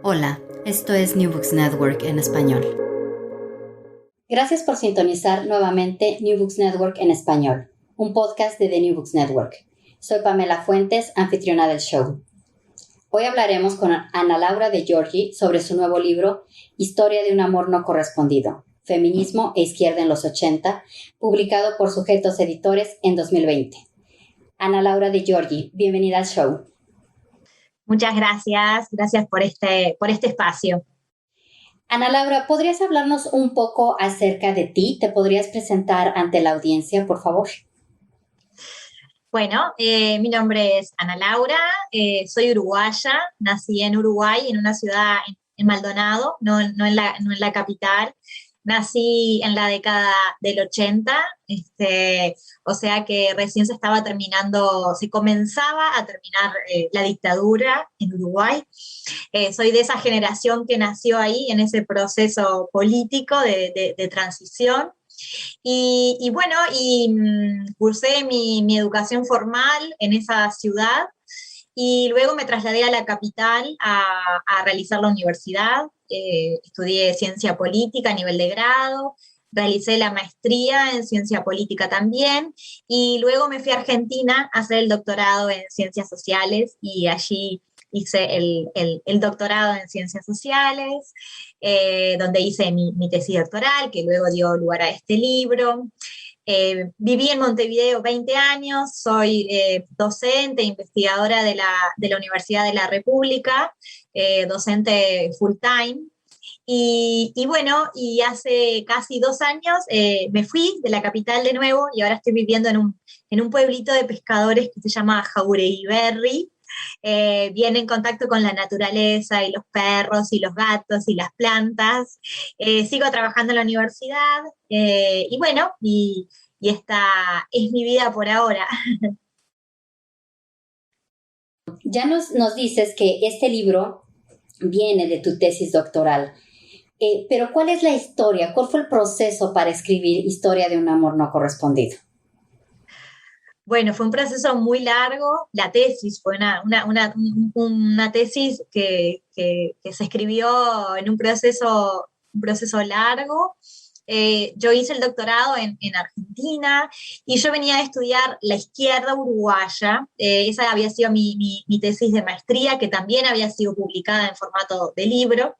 Hola, esto es New Books Network en español. Gracias por sintonizar nuevamente New Books Network en español, un podcast de The New Books Network. Soy Pamela Fuentes, anfitriona del show. Hoy hablaremos con Ana Laura de Giorgi sobre su nuevo libro, Historia de un amor no correspondido, Feminismo e Izquierda en los 80, publicado por Sujetos Editores en 2020. Ana Laura de Giorgi, bienvenida al show. Muchas gracias por este espacio. Ana Laura, ¿podrías hablarnos un poco acerca de ti? ¿Te podrías presentar ante la audiencia, por favor? Bueno, mi nombre es Ana Laura, soy uruguaya, nací en Uruguay, en una ciudad en Maldonado, no en la capital. Nací en la década del 80, o sea que recién se comenzaba a terminar la dictadura en Uruguay. Soy de esa generación que nació ahí en ese proceso político de transición. Cursé mi educación formal en esa ciudad y luego me trasladé a la capital a realizar la universidad. Estudié ciencia política a nivel de grado, realicé la maestría en ciencia política también, y luego me fui a Argentina a hacer el doctorado en ciencias sociales, y allí hice el doctorado en ciencias sociales, donde hice mi tesis doctoral, que luego dio lugar a este libro. Viví en Montevideo 20 años, soy docente, investigadora de la Universidad de la República, docente full time. Y hace casi 2 años me fui de la capital de nuevo y ahora estoy viviendo en un pueblito de pescadores que se llama Jauregui Berri. Viene en contacto con la naturaleza y los perros y los gatos y las plantas. Sigo trabajando en la universidad y esta es mi vida por ahora. Ya nos dices que este libro viene de tu tesis doctoral, pero ¿cuál es la historia? ¿Cuál fue el proceso para escribir Historia de un amor no correspondido? Bueno, fue un proceso muy largo. La tesis fue una tesis que se escribió en un proceso largo. Yo hice el doctorado en Argentina y yo venía a estudiar la izquierda uruguaya. Esa había sido mi tesis de maestría, que también había sido publicada en formato de libro,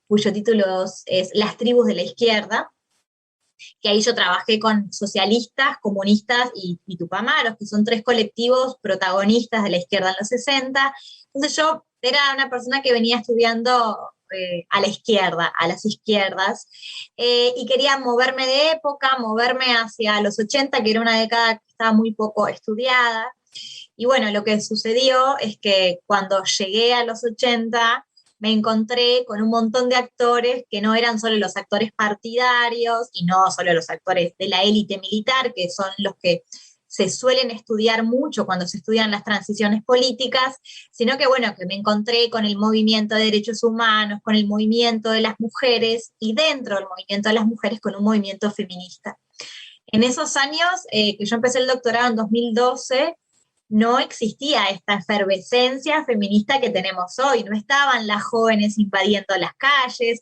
cuyo título es Las tribus de la izquierda, que ahí yo trabajé con socialistas, comunistas y tupamaros, que son tres colectivos protagonistas de la izquierda en los 60. Entonces yo era una persona que venía estudiando a la izquierda, a las izquierdas, y quería moverme de época, moverme hacia los 80, que era una década que estaba muy poco estudiada. Y bueno, lo que sucedió es que cuando llegué a los 80 me encontré con un montón de actores que no eran solo los actores partidarios y no solo los actores de la élite militar, que son los que se suelen estudiar mucho cuando se estudian las transiciones políticas, sino que bueno, que me encontré con el movimiento de derechos humanos, con el movimiento de las mujeres y dentro del movimiento de las mujeres con un movimiento feminista. En esos años que yo empecé el doctorado en 2012, no existía esta efervescencia feminista que tenemos hoy, no estaban las jóvenes invadiendo las calles,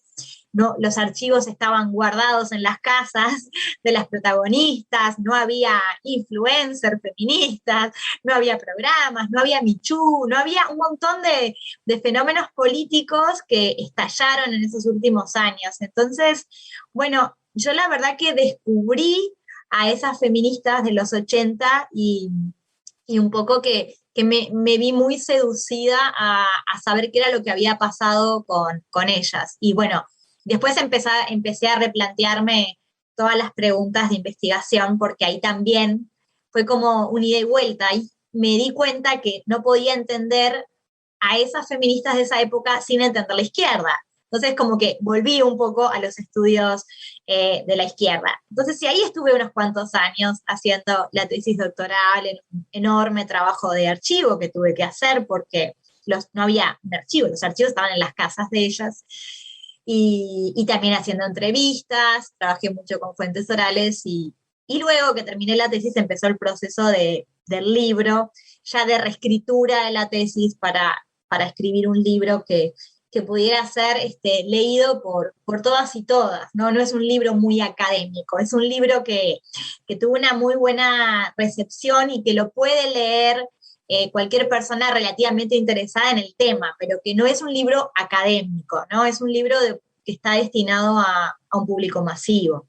no, los archivos estaban guardados en las casas de las protagonistas, no había influencers feministas, no había programas, no había Michu, no había un montón de fenómenos políticos que estallaron en esos últimos años. Entonces, bueno, yo la verdad que descubrí a esas feministas de los 80 y un poco que me vi muy seducida a saber qué era lo que había pasado con ellas. Y bueno, después empecé a replantearme todas las preguntas de investigación, porque ahí también fue como un ida y vuelta. Y me di cuenta que no podía entender a esas feministas de esa época sin entender la izquierda. Entonces, como que volví un poco a los estudios de la izquierda. Entonces, sí, ahí estuve unos cuantos años haciendo la tesis doctoral, en un enorme trabajo de archivo que tuve que hacer porque no había archivos, los archivos estaban en las casas de ellas. Y también haciendo entrevistas, trabajé mucho con fuentes orales y luego que terminé la tesis empezó el proceso del libro, ya de reescritura de la tesis para escribir un libro que pudiera ser leído por todas y todas, ¿no? No es un libro muy académico, es un libro que tuvo una muy buena recepción y que lo puede leer cualquier persona relativamente interesada en el tema, pero que no es un libro académico, ¿no? Es un libro que está destinado a un público masivo.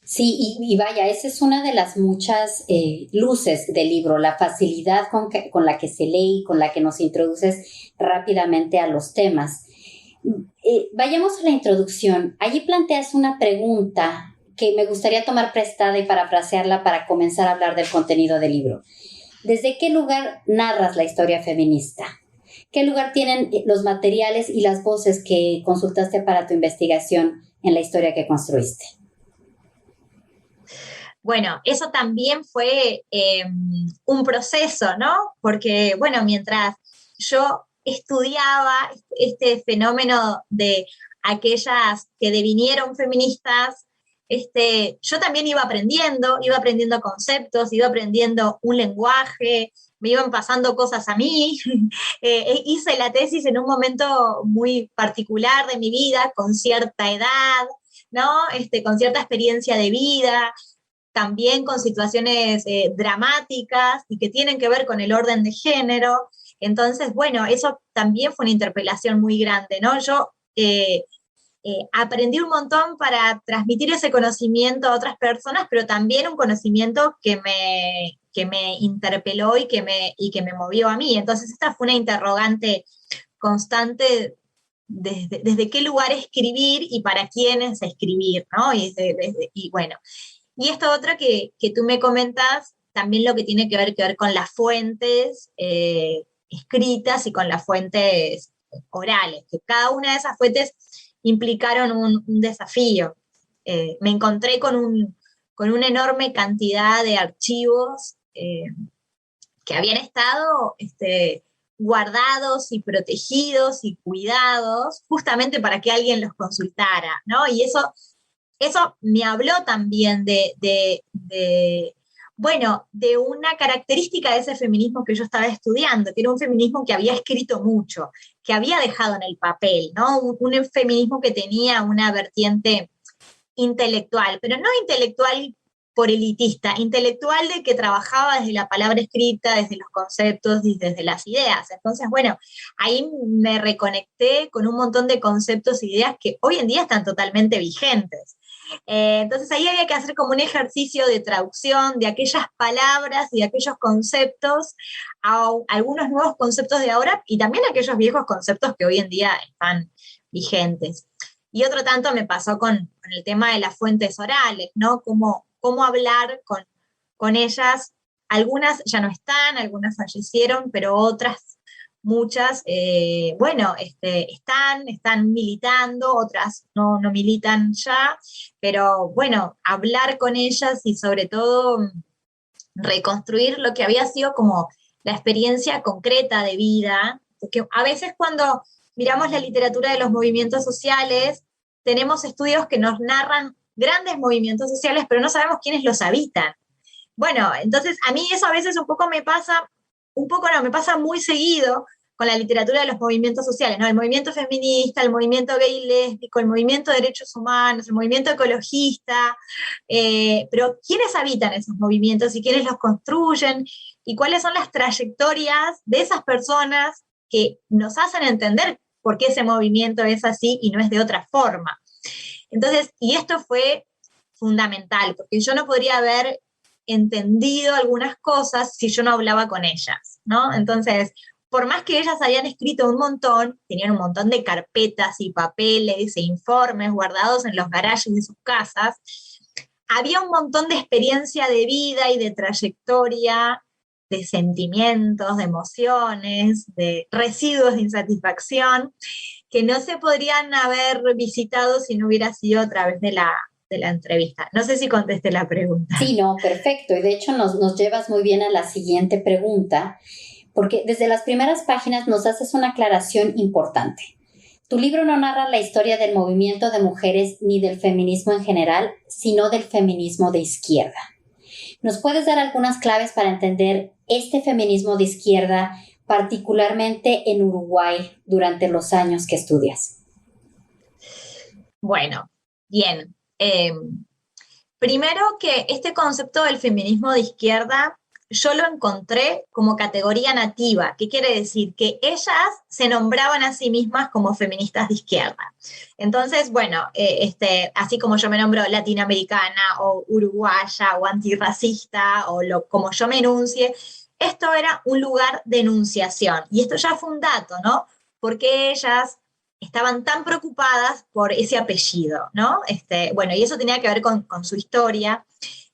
Sí, y vaya, esa es una de las muchas luces del libro, la facilidad con la que se lee y con la que nos introduces rápidamente a los temas. Vayamos a la introducción. Allí planteas una pregunta que me gustaría tomar prestada y parafrasearla para comenzar a hablar del contenido del libro. ¿Desde qué lugar narras la historia feminista? ¿Qué lugar tienen los materiales y las voces que consultaste para tu investigación en la historia que construiste? Bueno, eso también fue un proceso, ¿no? Porque, bueno, mientras yo estudiaba este fenómeno de aquellas que devinieron feministas, yo también iba aprendiendo conceptos, iba aprendiendo un lenguaje, me iban pasando cosas a mí. Hice la tesis en un momento muy particular de mi vida, con cierta edad, ¿no? Con cierta experiencia de vida, también con situaciones dramáticas y que tienen que ver con el orden de género. Entonces, bueno, eso también fue una interpelación muy grande, ¿no? Yo aprendí un montón para transmitir ese conocimiento a otras personas, pero también un conocimiento que me interpeló y que me movió a mí. Entonces, esta fue una interrogante constante desde qué lugar escribir y para quiénes escribir, ¿no? Y bueno, y esto otro que tú me comentas, también lo que tiene que ver con las fuentes escritas y con las fuentes orales, que cada una de esas fuentes implicaron un desafío. Me encontré con una enorme cantidad de archivos que habían estado guardados y protegidos y cuidados justamente para que alguien los consultara, ¿no? Y eso me habló también bueno, de una característica de ese feminismo que yo estaba estudiando, que era un feminismo que había escrito mucho, que había dejado en el papel, ¿no? Un feminismo que tenía una vertiente intelectual, pero no intelectual por elitista, intelectual de que trabajaba desde la palabra escrita, desde los conceptos y desde las ideas. Entonces, bueno, ahí me reconecté con un montón de conceptos e ideas que hoy en día están totalmente vigentes. Entonces ahí había que hacer como un ejercicio de traducción de aquellas palabras y de aquellos conceptos a algunos nuevos conceptos de ahora y también a aquellos viejos conceptos que hoy en día están vigentes. Y otro tanto me pasó con el tema de las fuentes orales, ¿no? Cómo hablar con ellas. Algunas ya no están, algunas fallecieron, pero otras, muchas, bueno, están militando, otras no militan ya, pero bueno, hablar con ellas y sobre todo reconstruir lo que había sido como la experiencia concreta de vida, porque a veces cuando miramos la literatura de los movimientos sociales, tenemos estudios que nos narran grandes movimientos sociales, pero no sabemos quiénes los habitan. Bueno, entonces a mí eso a veces un poco me pasa muy seguido con la literatura de los movimientos sociales, ¿no? El movimiento feminista, el movimiento gay y lésbico, el movimiento de derechos humanos, el movimiento ecologista, pero ¿quiénes habitan esos movimientos y quiénes los construyen? ¿Y cuáles son las trayectorias de esas personas que nos hacen entender por qué ese movimiento es así y no es de otra forma? Entonces, y esto fue fundamental, porque yo no podría haber entendido algunas cosas si yo no hablaba con ellas, ¿no? Entonces, por más que ellas habían escrito un montón, tenían un montón de carpetas y papeles e informes guardados en los garajes de sus casas, había un montón de experiencia de vida y de trayectoria, de sentimientos, de emociones, de residuos de insatisfacción, que no se podrían haber visitado si no hubiera sido a través de la entrevista. No sé si contesté la pregunta. Sí, no, perfecto. Y de hecho nos llevas muy bien a la siguiente pregunta, porque desde las primeras páginas nos haces una aclaración importante. Tu libro no narra la historia del movimiento de mujeres ni del feminismo en general, sino del feminismo de izquierda. ¿Nos puedes dar algunas claves para entender este feminismo de izquierda particularmente en Uruguay durante los años que estudias? Bueno, bien. Primero que este concepto del feminismo de izquierda yo lo encontré como categoría nativa. ¿Qué quiere decir? Que ellas se nombraban a sí mismas como feministas de izquierda. Entonces, bueno, así como yo me nombro latinoamericana o uruguaya o antirracista o como yo me enuncie, esto era un lugar de enunciación. Y esto ya fue un dato, ¿no? Porque ellas estaban tan preocupadas por ese apellido, ¿no? Bueno, y eso tenía que ver con su historia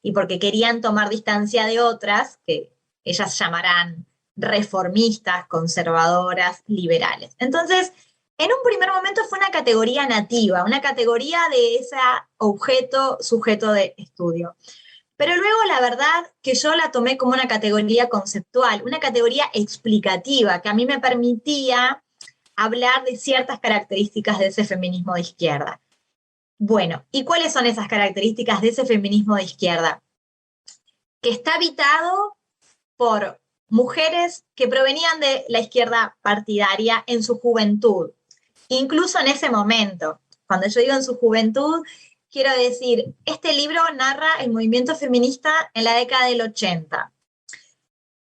y porque querían tomar distancia de otras que ellas llamarán reformistas, conservadoras, liberales. Entonces, en un primer momento fue una categoría nativa, una categoría de ese objeto, sujeto de estudio. Pero luego la verdad que yo la tomé como una categoría conceptual, una categoría explicativa, que a mí me permitía hablar de ciertas características de ese feminismo de izquierda. Bueno, ¿y cuáles son esas características de ese feminismo de izquierda? Que está habitado por mujeres que provenían de la izquierda partidaria en su juventud, incluso en ese momento. Cuando yo digo en su juventud, quiero decir, este libro narra el movimiento feminista en la década del 80,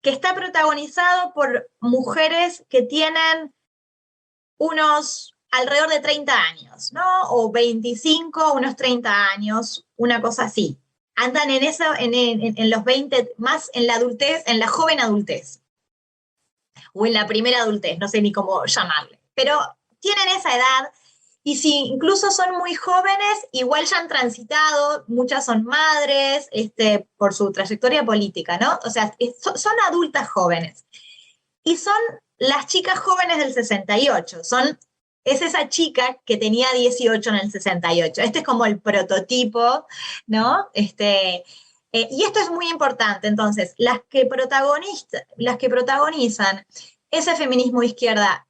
que está protagonizado por mujeres que tienen unos alrededor de 30 años, ¿no? O 25, unos 30 años, una cosa así. Andan en eso, en los 20, más en la adultez, en la joven adultez. O en la primera adultez, no sé ni cómo llamarle. Pero tienen esa edad y si incluso son muy jóvenes, igual ya han transitado, muchas son madres, por su trayectoria política, ¿no? O sea, son adultas jóvenes. Y son las chicas jóvenes del 68, es esa chica que tenía 18 en el 68. Este es como el prototipo, ¿no? Y esto es muy importante. Entonces, las que protagonizan ese feminismo de izquierda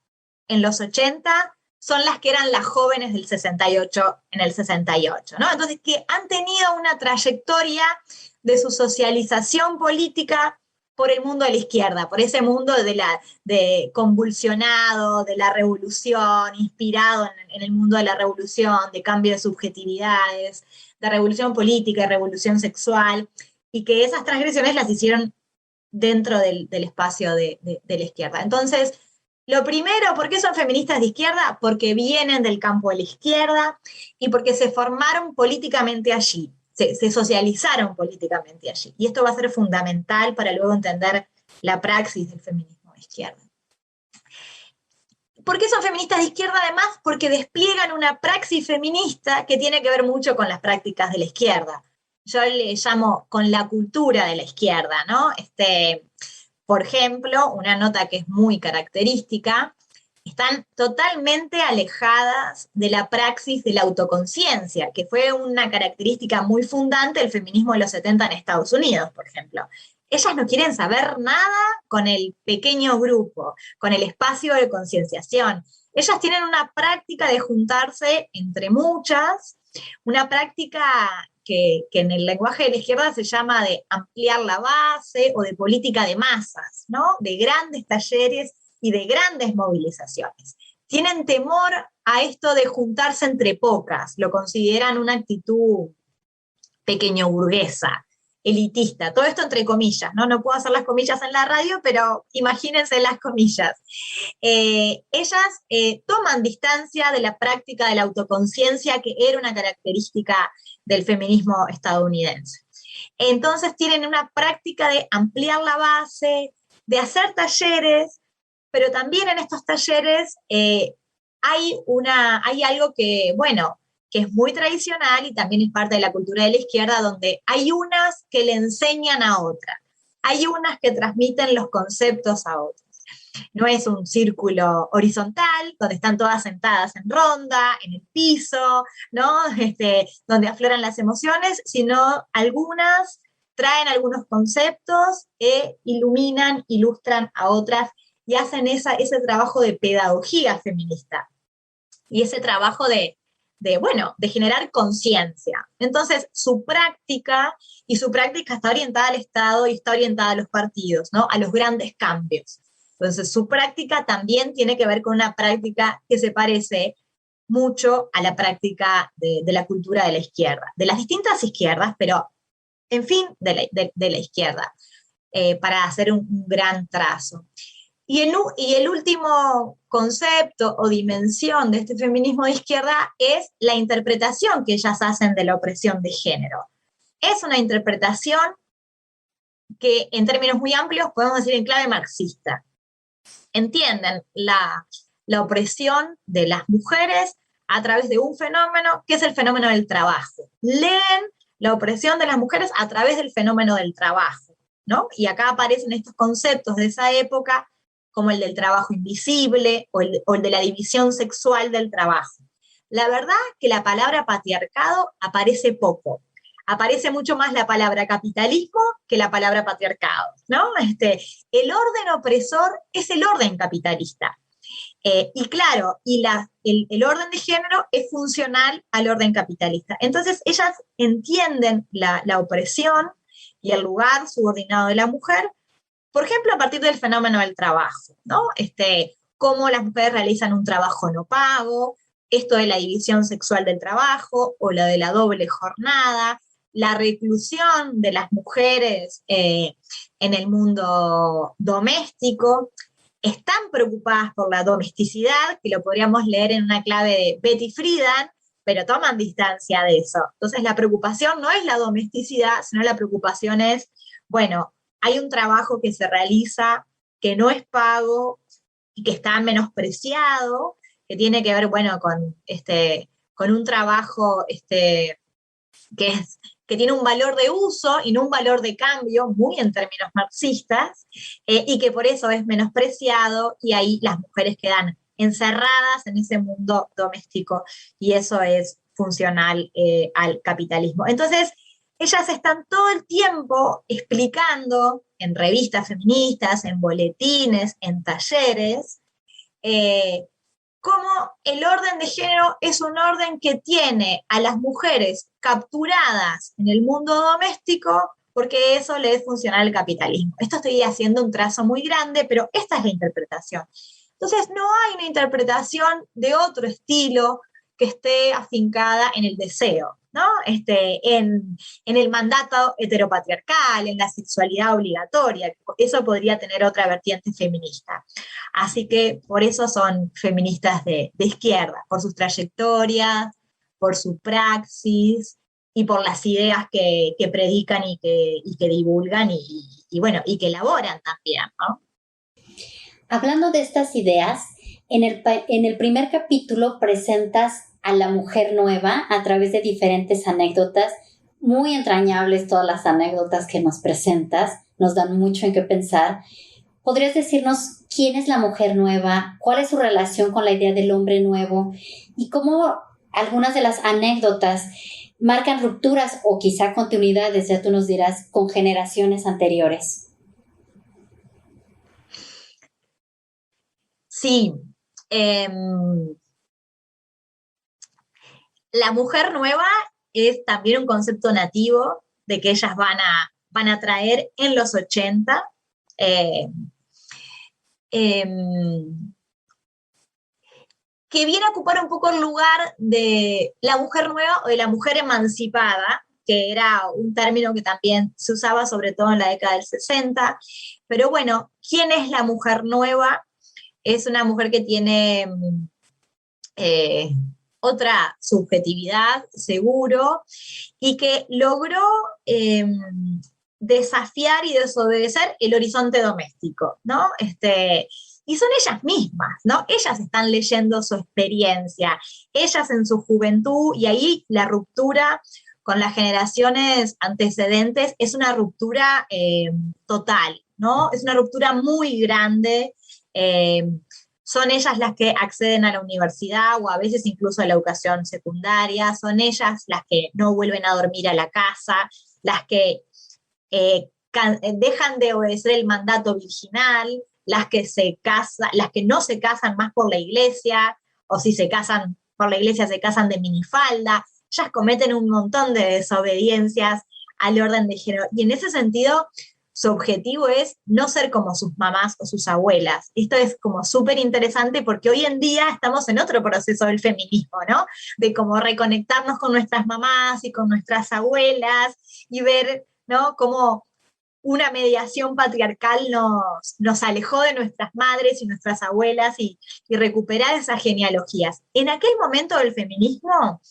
en los 80 son las que eran las jóvenes del 68 en el 68, ¿no? Entonces, que han tenido una trayectoria de su socialización política por el mundo de la izquierda, por ese mundo de convulsionado, de la revolución, inspirado en el mundo de la revolución, de cambio de subjetividades, de revolución política, de revolución sexual, y que esas transgresiones las hicieron dentro del espacio de la izquierda. Entonces, lo primero, ¿por qué son feministas de izquierda? Porque vienen del campo de la izquierda y porque se formaron políticamente allí. Se socializaron políticamente allí. Y esto va a ser fundamental para luego entender la praxis del feminismo de izquierda. ¿Por qué son feministas de izquierda? Además, porque despliegan una praxis feminista que tiene que ver mucho con las prácticas de la izquierda. Yo le llamo con la cultura de la izquierda, ¿no? Por ejemplo, una nota que es muy característica, están totalmente alejadas de la praxis de la autoconciencia, que fue una característica muy fundante del feminismo de los 70 en Estados Unidos, por ejemplo. Ellas no quieren saber nada con el pequeño grupo, con el espacio de concienciación. Ellas tienen una práctica de juntarse entre muchas, una práctica que en el lenguaje de la izquierda se llama de ampliar la base o de política de masas, ¿no? De grandes talleres y de grandes movilizaciones. Tienen temor a esto de juntarse entre pocas, lo consideran una actitud pequeño burguesa, elitista, todo esto entre comillas, ¿no? No puedo hacer las comillas en la radio, pero imagínense las comillas. Ellas toman distancia de la práctica de la autoconciencia, que era una característica del feminismo estadounidense. Entonces tienen una práctica de ampliar la base, de hacer talleres, pero también en estos talleres hay algo que, bueno, que es muy tradicional y también es parte de la cultura de la izquierda, donde hay unas que le enseñan a otras, hay unas que transmiten los conceptos a otras. No es un círculo horizontal, donde están todas sentadas en ronda, en el piso, ¿no? Donde afloran las emociones, sino algunas traen algunos conceptos e iluminan, ilustran a otras y hacen ese trabajo de pedagogía feminista y ese trabajo de generar conciencia. Entonces, su práctica está orientada al Estado y está orientada a los partidos, ¿no? A los grandes cambios. Entonces, su práctica también tiene que ver con una práctica que se parece mucho a la práctica de la cultura de la izquierda, de las distintas izquierdas, pero en fin, de la izquierda, para hacer un gran trazo. Y el último concepto o dimensión de este feminismo de izquierda es la interpretación que ellas hacen de la opresión de género. Es una interpretación que en términos muy amplios podemos decir en clave marxista. Entienden la opresión de las mujeres a través de un fenómeno que es el fenómeno del trabajo. Leen la opresión de las mujeres a través del fenómeno del trabajo, ¿no? Y acá aparecen estos conceptos de esa época como el del trabajo invisible o el de la división sexual del trabajo. La verdad que la palabra patriarcado aparece poco. Aparece mucho más la palabra capitalismo que la palabra patriarcado, ¿no? El orden opresor es el orden capitalista. Y claro, el orden de género es funcional al orden capitalista. Entonces, ellas entienden la opresión y el lugar subordinado de la mujer, por ejemplo, a partir del fenómeno del trabajo, ¿no? Cómo las mujeres realizan un trabajo no pago, esto de la división sexual del trabajo o la de la doble jornada, la reclusión de las mujeres en el mundo doméstico. Están preocupadas por la domesticidad, que lo podríamos leer en una clave de Betty Friedan, pero toman distancia de eso. Entonces la preocupación no es la domesticidad, sino la preocupación es, bueno, hay un trabajo que se realiza que no es pago y que está menospreciado, que tiene que ver, bueno, con un trabajo que tiene un valor de uso y no un valor de cambio, muy en términos marxistas, y que por eso es menospreciado, y ahí las mujeres quedan encerradas en ese mundo doméstico, y eso es funcional al capitalismo. Entonces, ellas están todo el tiempo explicando en revistas feministas, en boletines, en talleres, cómo el orden de género es un orden que tiene a las mujeres capturadas en el mundo doméstico porque eso le es funcional al capitalismo. Esto estoy haciendo un trazo muy grande, pero esta es la interpretación. Entonces, no hay una interpretación de otro estilo que esté afincada en el deseo, ¿no? En el mandato heteropatriarcal, en la sexualidad obligatoria. Eso podría tener otra vertiente feminista. Así que por eso son feministas de izquierda, por sus trayectorias, por su praxis y por las ideas que predican y que divulgan y bueno, y que elaboran también, ¿no? Hablando de estas ideas, en el primer capítulo presentas a la mujer nueva a través de diferentes anécdotas, muy entrañables todas las anécdotas que nos presentas, nos dan mucho en qué pensar. ¿Podrías decirnos quién es la mujer nueva? ¿Cuál es su relación con la idea del hombre nuevo? Y cómo algunas de las anécdotas marcan rupturas o quizá continuidades, ya tú nos dirás, con generaciones anteriores. Sí. La mujer nueva es también un concepto nativo de que ellas van a traer en los 80. Que viene a ocupar un poco el lugar de la mujer nueva o de la mujer emancipada, que era un término que también se usaba sobre todo en la década del 60. Pero bueno, ¿quién es la mujer nueva? Es una mujer que tiene otra subjetividad, seguro, y que logró desafiar y desobedecer el horizonte doméstico, ¿no? Y son ellas mismas, ¿no? Ellas están leyendo su experiencia, ellas en su juventud, y ahí la ruptura con las generaciones antecedentes es una ruptura total, ¿no? Es una ruptura muy grande. Son ellas las que acceden a la universidad o a veces incluso a la educación secundaria, son ellas las que no vuelven a dormir a la casa, las que dejan de obedecer el mandato virginal, las que no se casan más por la iglesia, o si se casan por la iglesia se casan de minifalda. Ellas cometen un montón de desobediencias al orden de género, y en ese sentido su objetivo es no ser como sus mamás o sus abuelas. Esto es como súper interesante porque hoy en día estamos en otro proceso del feminismo, ¿no? De cómo reconectarnos con nuestras mamás y con nuestras abuelas y ver, ¿no?, cómo una mediación patriarcal nos alejó de nuestras madres y nuestras abuelas y recuperar esas genealogías. En aquel momento del feminismo,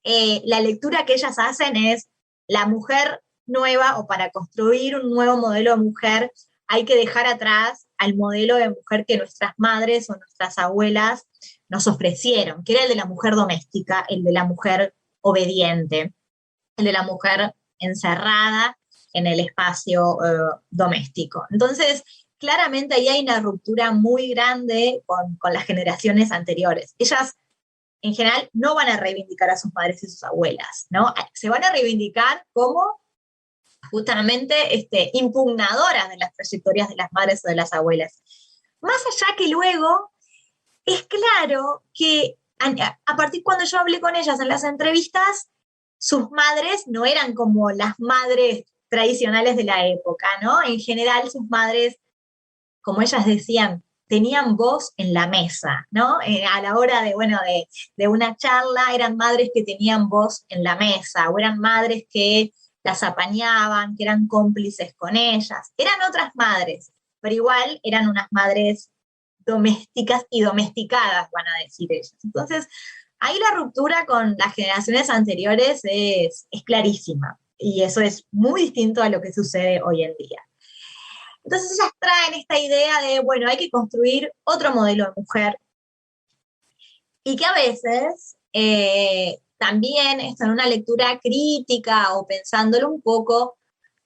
la lectura que ellas hacen es la mujer nueva, o para construir un nuevo modelo de mujer hay que dejar atrás al modelo de mujer que nuestras madres o nuestras abuelas nos ofrecieron, que era el de la mujer doméstica, el de la mujer obediente, el de la mujer encerrada en el espacio doméstico. Entonces, claramente ahí hay una ruptura muy grande con las generaciones anteriores. Ellas, en general, no van a reivindicar a sus madres y sus abuelas, ¿no? Se van a reivindicar como justamente impugnadoras de las trayectorias de las madres o de las abuelas. Más allá que luego, es claro que a partir cuando yo hablé con ellas en las entrevistas, sus madres no eran como las madres tradicionales de la época, ¿no? En general, sus madres, como ellas decían, tenían voz en la mesa, ¿no? A la hora de una charla, eran madres que tenían voz en la mesa, o eran madres que las apañaban, que eran cómplices con ellas. Eran otras madres, pero igual eran unas madres domésticas y domesticadas, van a decir ellas. Entonces, ahí la ruptura con las generaciones anteriores es clarísima, y eso es muy distinto a lo que sucede hoy en día. Entonces ellas traen esta idea de, bueno, hay que construir otro modelo de mujer, y que a veces también esto en una lectura crítica o pensándolo un poco,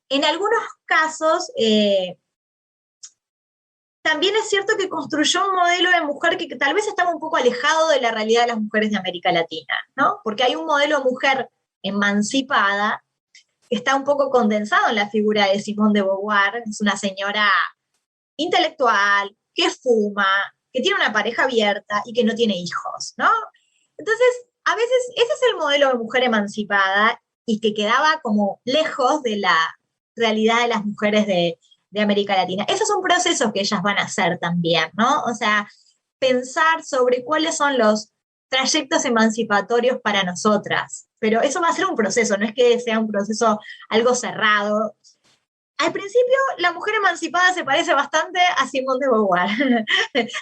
en algunos casos también es cierto que construyó un modelo de mujer que tal vez estaba un poco alejado de la realidad de las mujeres de América Latina, ¿no? Porque hay un modelo de mujer emancipada que está un poco condensado en la figura de Simone de Beauvoir. Es una señora intelectual, que fuma, que tiene una pareja abierta y que no tiene hijos, ¿no? Entonces, a veces ese es el modelo de mujer emancipada y que quedaba como lejos de la realidad de las mujeres de América Latina. Esos son procesos que ellas van a hacer también, ¿no? O sea, pensar sobre cuáles son los trayectos emancipatorios para nosotras. Pero eso va a ser un proceso, no es que sea un proceso algo cerrado. Al principio, la mujer emancipada se parece bastante a Simone de Beauvoir.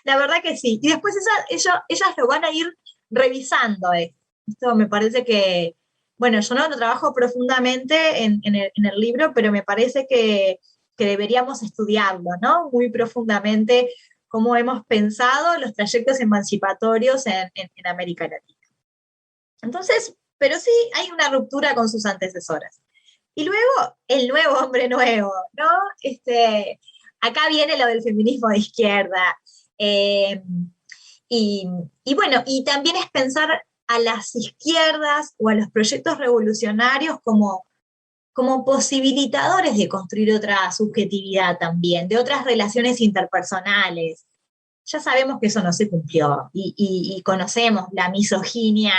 La verdad que sí. Y después ellas lo van a ir revisando. Esto me parece que, bueno, yo no lo trabajo profundamente en el libro, pero me parece que deberíamos estudiarlo, ¿no? Muy profundamente, cómo hemos pensado los trayectos emancipatorios en América Latina. Entonces, pero sí hay una ruptura con sus antecesoras. Y luego, el nuevo hombre nuevo, ¿no? Acá viene lo del feminismo de izquierda. Y bueno, y también es pensar a las izquierdas o a los proyectos revolucionarios como posibilitadores de construir otra subjetividad también, de otras relaciones interpersonales. Ya sabemos que eso no se cumplió, y conocemos la misoginia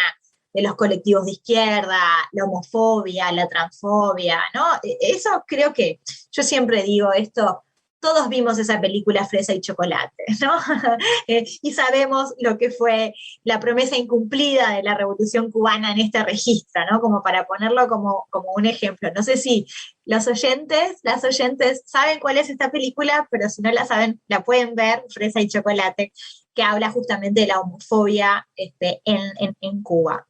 de los colectivos de izquierda, la homofobia, la transfobia, ¿no? Eso creo que, yo siempre digo esto, todos vimos esa película Fresa y Chocolate, ¿no? Y sabemos lo que fue la promesa incumplida de la Revolución Cubana en este registro, ¿no? Como para ponerlo como un ejemplo. No sé si las oyentes saben cuál es esta película, pero si no la saben, la pueden ver, Fresa y Chocolate, que habla justamente de la homofobia en Cuba.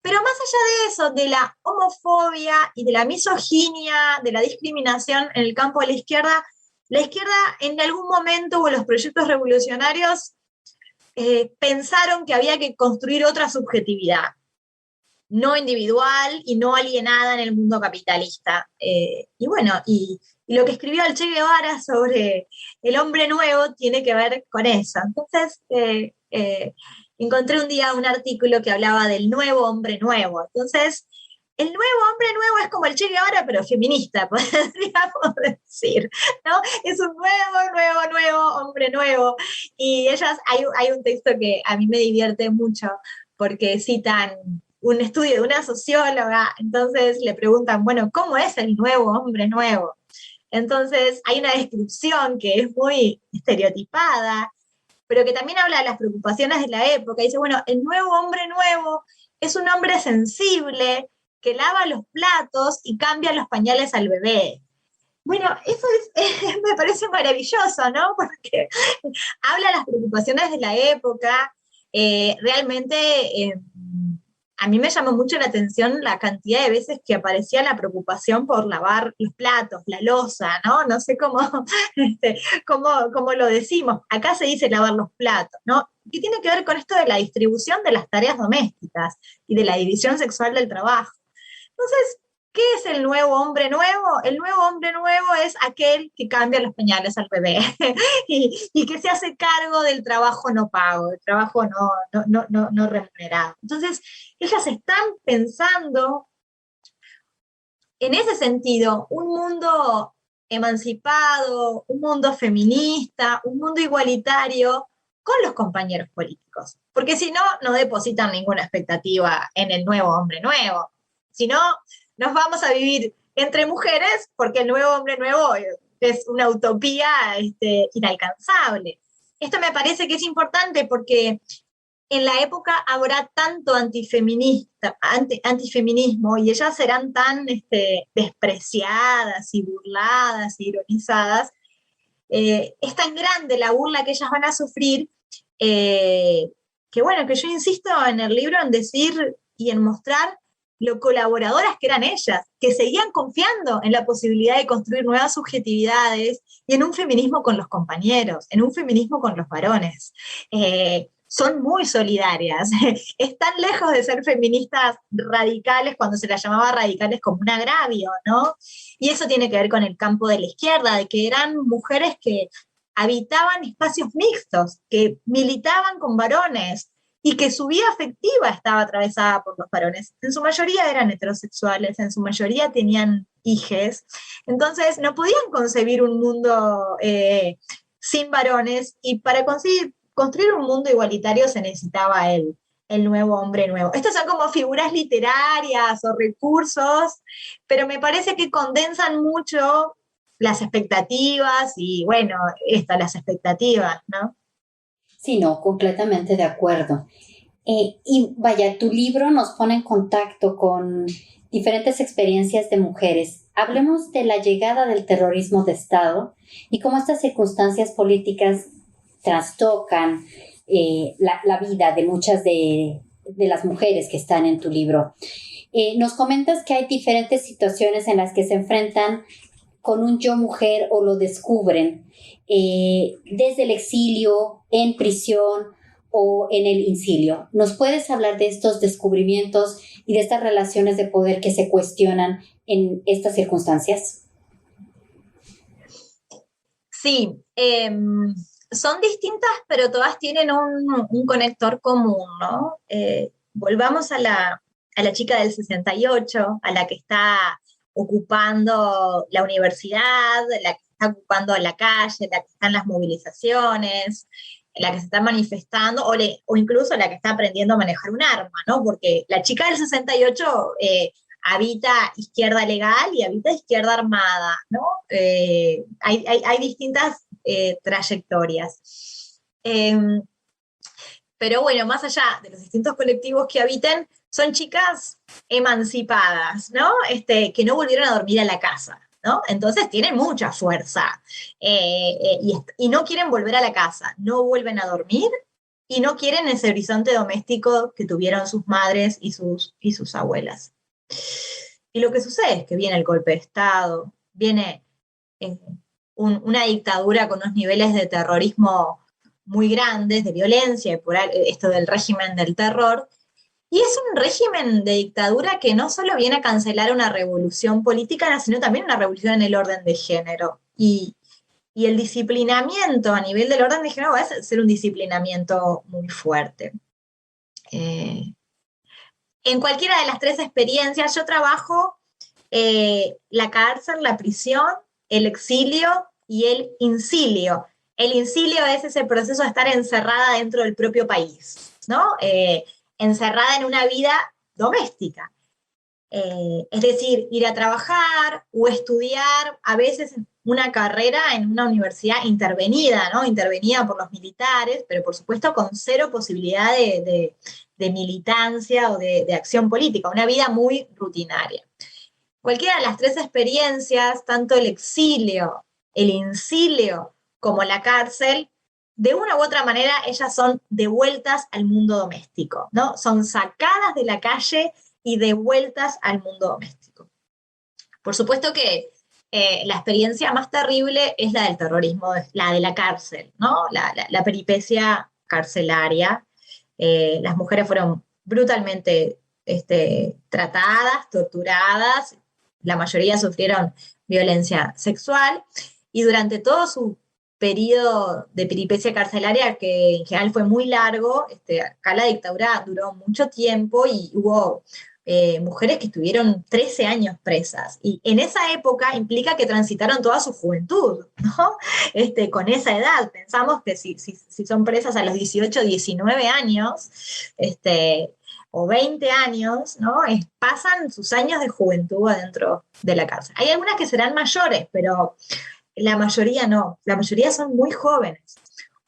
Pero más allá de eso, de la homofobia y de la misoginia, de la discriminación en el campo de la izquierda en algún momento, o los proyectos revolucionarios, pensaron que había que construir otra subjetividad, no individual y no alienada en el mundo capitalista. Y bueno, y lo que escribió el Che Guevara sobre el hombre nuevo tiene que ver con eso. Entonces, encontré un día un artículo que hablaba del nuevo hombre nuevo. Entonces, el nuevo hombre nuevo es como el Che Guevara, pero feminista, podríamos decir, ¿no? Es un nuevo hombre nuevo. Y hay un texto que a mí me divierte mucho, porque citan un estudio de una socióloga. Entonces le preguntan, bueno, ¿cómo es el nuevo hombre nuevo? Entonces hay una descripción que es muy estereotipada, pero que también habla de las preocupaciones de la época. Dice, bueno, el nuevo hombre nuevo es un hombre sensible que lava los platos y cambia los pañales al bebé. Bueno, eso me parece maravilloso, ¿no? Porque habla de las preocupaciones de la época. Realmente a mí me llamó mucho la atención la cantidad de veces que aparecía la preocupación por lavar los platos, la loza, ¿no? No sé cómo, cómo lo decimos. Acá se dice lavar los platos, ¿no? ¿Qué tiene que ver con esto de la distribución de las tareas domésticas y de la división sexual del trabajo? Entonces, ¿qué es el nuevo hombre nuevo? El nuevo hombre nuevo es aquel que cambia los pañales al bebé y que se hace cargo del trabajo no pago, del trabajo no remunerado. Entonces, ellas están pensando en ese sentido un mundo emancipado, un mundo feminista, un mundo igualitario con los compañeros políticos. Porque si no, no depositan ninguna expectativa en el nuevo hombre nuevo. Si no, nos vamos a vivir entre mujeres porque el nuevo hombre nuevo es una utopía inalcanzable. Esto me parece que es importante porque en la época habrá tanto antifeminismo y ellas serán tan despreciadas y burladas y ironizadas. Es tan grande la burla que ellas van a sufrir que bueno, que yo insisto en el libro en decir y en mostrar lo colaboradoras que eran ellas, que seguían confiando en la posibilidad de construir nuevas subjetividades y en un feminismo con los compañeros, en un feminismo con los varones. Son muy solidarias. Están lejos de ser feministas radicales cuando se las llamaba radicales como un agravio, ¿no? Y eso tiene que ver con el campo de la izquierda, de que eran mujeres que habitaban espacios mixtos, que militaban con varones y que su vida afectiva estaba atravesada por los varones. En su mayoría eran heterosexuales, en su mayoría tenían hijes, entonces no podían concebir un mundo sin varones y para construir un mundo igualitario se necesitaba el nuevo hombre nuevo. Estos son como figuras literarias o recursos, pero me parece que condensan mucho las expectativas y, bueno, las expectativas, ¿no? Sí, no, completamente de acuerdo. Y vaya, tu libro nos pone en contacto con diferentes experiencias de mujeres. Hablemos de la llegada del terrorismo de Estado y cómo estas circunstancias políticas trastocan la vida de muchas de las mujeres que están en tu libro. Nos comentas que hay diferentes situaciones en las que se enfrentan con un yo mujer o lo descubren desde el exilio, en prisión o en el incilio. ¿Nos puedes hablar de estos descubrimientos y de estas relaciones de poder que se cuestionan en estas circunstancias? Sí, son distintas, pero todas tienen un conector común, ¿no? Volvamos a la chica del 68, a la que está ocupando la universidad, la que está ocupando la calle, la que está en las movilizaciones, la que se está manifestando, o incluso la que está aprendiendo a manejar un arma, ¿no? Porque la chica del 68 habita izquierda legal y habita izquierda armada, ¿no? Hay distintas trayectorias. Pero bueno, más allá de los distintos colectivos que habiten, son chicas emancipadas, ¿no? Que no volvieron a dormir a la casa, ¿no? Entonces tienen mucha fuerza y no quieren volver a la casa, no vuelven a dormir y no quieren ese horizonte doméstico que tuvieron sus madres y sus abuelas. Y lo que sucede es que viene el golpe de Estado, viene una dictadura con unos niveles de terrorismo muy grandes, de violencia, y por esto del régimen del terror, y es un régimen de dictadura que no solo viene a cancelar una revolución política, sino también una revolución en el orden de género. Y el disciplinamiento a nivel del orden de género va a ser un disciplinamiento muy fuerte. En cualquiera de las tres experiencias yo trabajo la cárcel, la prisión, el exilio y el incilio. El incilio es ese proceso de estar encerrada dentro del propio país, ¿no? Encerrada en una vida doméstica. Es decir, ir a trabajar o estudiar, a veces una carrera en una universidad intervenida, ¿no? Intervenida por los militares, pero por supuesto con cero posibilidad de militancia o de acción política, una vida muy rutinaria. Cualquiera de las tres experiencias, tanto el exilio, el incilio, como la cárcel, de una u otra manera ellas son devueltas al mundo doméstico, ¿no? Son sacadas de la calle y devueltas al mundo doméstico. Por supuesto que la experiencia más terrible es la del terrorismo, la de la cárcel, ¿no? La peripecia carcelaria. Las mujeres fueron brutalmente tratadas, torturadas, la mayoría sufrieron violencia sexual, y durante todo su periodo de peripecia carcelaria, que en general fue muy largo, acá la dictadura duró mucho tiempo y hubo mujeres que estuvieron 13 años presas, y en esa época implica que transitaron toda su juventud, ¿no? Con esa edad, pensamos que si son presas a los 18, 19 años, o 20 años, ¿no? Pasan sus años de juventud adentro de la cárcel. Hay algunas que serán mayores, pero la mayoría no, la mayoría son muy jóvenes.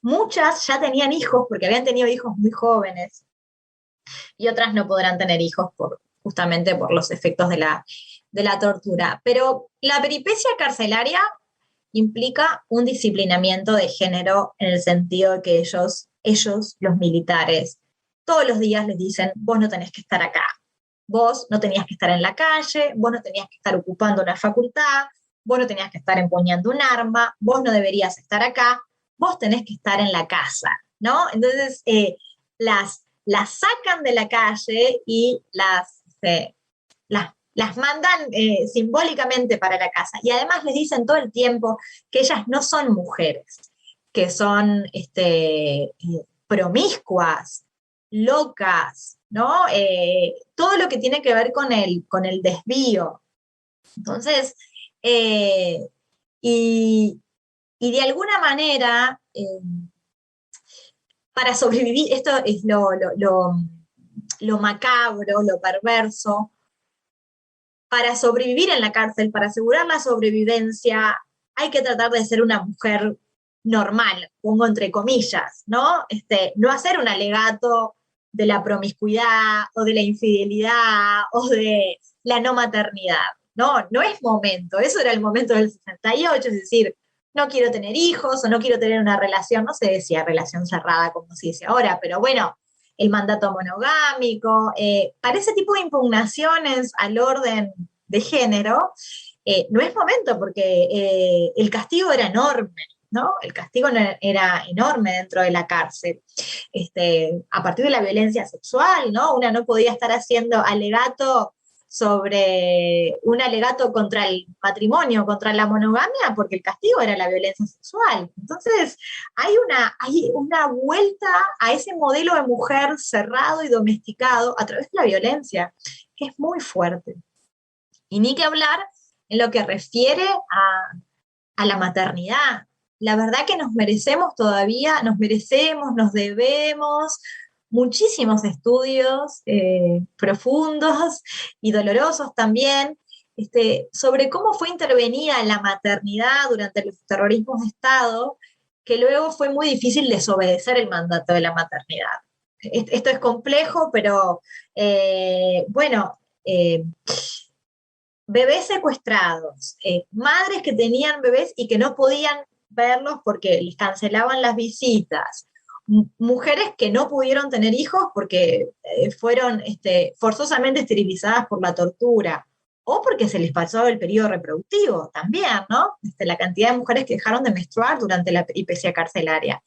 Muchas ya tenían hijos porque habían tenido hijos muy jóvenes, y otras no podrán tener hijos justamente por los efectos de la tortura. Pero la peripecia carcelaria implica un disciplinamiento de género en el sentido de que ellos, los militares, todos los días les dicen: vos no tenés que estar acá, vos no tenías que estar en la calle, vos no tenías que estar ocupando una facultad, vos no tenías que estar empuñando un arma, vos no deberías estar acá, vos tenés que estar en la casa, ¿no? Entonces, las sacan de la calle y las mandan simbólicamente para la casa. Y además les dicen todo el tiempo que ellas no son mujeres, que son promiscuas, locas, ¿no? Todo lo que tiene que ver con el desvío. Entonces, y de alguna manera, para sobrevivir, esto es lo macabro, lo perverso, para sobrevivir en la cárcel, para asegurar la sobrevivencia, hay que tratar de ser una mujer normal, pongo entre comillas, ¿no? No hacer un alegato de la promiscuidad o de la infidelidad o de la no maternidad, ¿no? No es momento, eso era el momento del 68, es decir, no quiero tener hijos o no quiero tener una relación, no se decía relación cerrada como se dice ahora, pero bueno, el mandato monogámico, para ese tipo de impugnaciones al orden de género, no es momento porque el castigo era enorme, ¿no? El castigo era enorme dentro de la cárcel. A partir de la violencia sexual, ¿no? Una no podía estar haciendo alegato sobre un alegato contra el matrimonio, contra la monogamia, porque el castigo era la violencia sexual. Entonces, hay una vuelta a ese modelo de mujer cerrado y domesticado a través de la violencia, que es muy fuerte. Y ni que hablar en lo que refiere a la maternidad. La verdad que nos merecemos todavía, nos debemos muchísimos estudios profundos y dolorosos también, sobre cómo fue intervenida la maternidad durante los terrorismos de Estado, que luego fue muy difícil desobedecer el mandato de la maternidad. Esto es complejo, pero bueno, bebés secuestrados, madres que tenían bebés y que no podían verlos porque les cancelaban las visitas, mujeres que no pudieron tener hijos porque fueron forzosamente esterilizadas por la tortura, o porque se les pasó el periodo reproductivo también, ¿no? La cantidad de mujeres que dejaron de menstruar durante la peripecia carcelaria.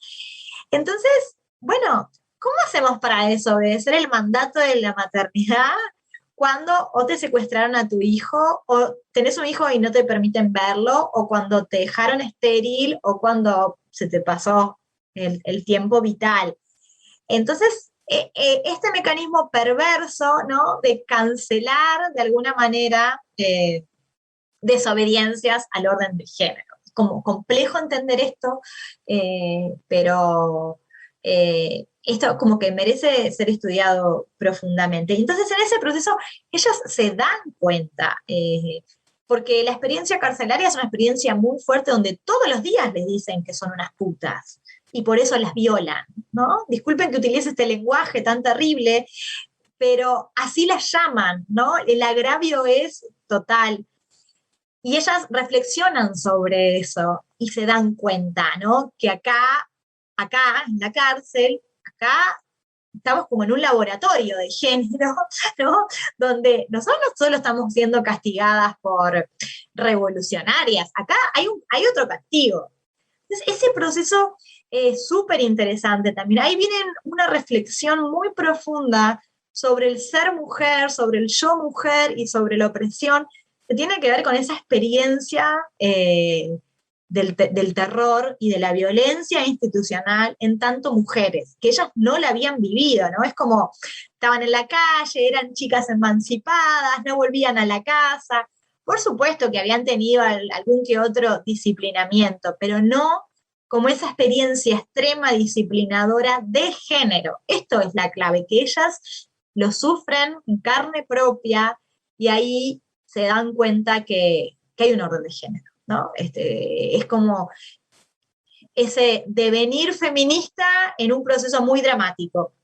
Entonces, bueno, ¿cómo hacemos para desobedecer el mandato de la maternidad cuando o te secuestraron a tu hijo, o tenés un hijo y no te permiten verlo, o cuando te dejaron estéril, o cuando se te pasó el tiempo vital? Entonces, este mecanismo perverso, ¿no?, de cancelar de alguna manera desobediencias al orden de género. Es como complejo entender esto, pero esto como que merece ser estudiado profundamente. Entonces, en ese proceso, ellas se dan cuenta, porque la experiencia carcelaria es una experiencia muy fuerte donde todos los días les dicen que son unas putas y por eso las violan, ¿no? Disculpen que utilice este lenguaje tan terrible, pero así las llaman, ¿no? El agravio es total. Y ellas reflexionan sobre eso y se dan cuenta, ¿no? Que acá, en la cárcel, acá estamos como en un laboratorio de género, ¿no? Donde nosotros no solo estamos siendo castigadas por revolucionarias, acá hay otro castigo. Entonces, ese proceso es súper interesante también. Ahí viene una reflexión muy profunda sobre el ser mujer, sobre el yo mujer y sobre la opresión, que tiene que ver con esa experiencia del terror y de la violencia institucional en tanto mujeres, que ellas no la habían vivido, ¿no? Es como, estaban en la calle, eran chicas emancipadas, no volvían a la casa. Por supuesto que habían tenido algún que otro disciplinamiento, pero no como esa experiencia extrema disciplinadora de género. Esto es la clave, que ellas lo sufren en carne propia y ahí se dan cuenta que hay un orden de género, ¿no? Es como ese devenir feminista en un proceso muy dramático,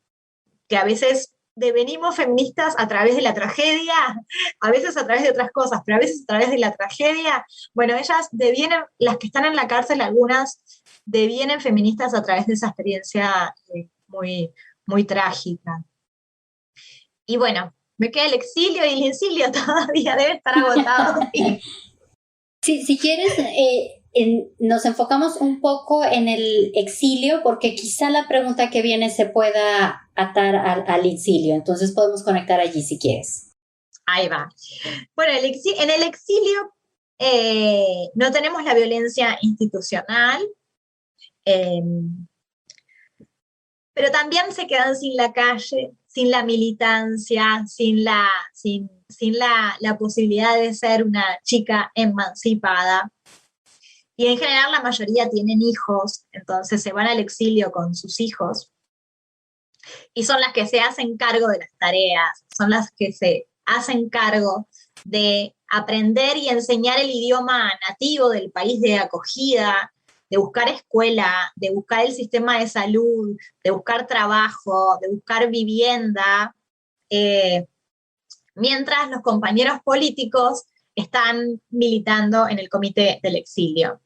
que a veces devenimos feministas a través de la tragedia, a veces a través de otras cosas, pero a veces a través de la tragedia. Bueno, ellas devienen, las que están en la cárcel, algunas devienen feministas a través de esa experiencia muy, muy trágica. Y bueno, me queda el exilio y el incilio todavía debe estar agotado. Sí, si quieres, nos enfocamos un poco en el exilio, porque quizá la pregunta que viene se pueda atar al exilio, entonces podemos conectar allí si quieres. Ahí va. Bueno, en el exilio no tenemos la violencia institucional, pero también se quedan sin la calle, sin la militancia, sin la posibilidad de ser una chica emancipada. Y en general la mayoría tienen hijos, entonces se van al exilio con sus hijos. Y son las que se hacen cargo de las tareas, son las que se hacen cargo de aprender y enseñar el idioma nativo del país de acogida, de buscar escuela, de buscar el sistema de salud, de buscar trabajo, de buscar vivienda, mientras los compañeros políticos están militando en el comité del exilio.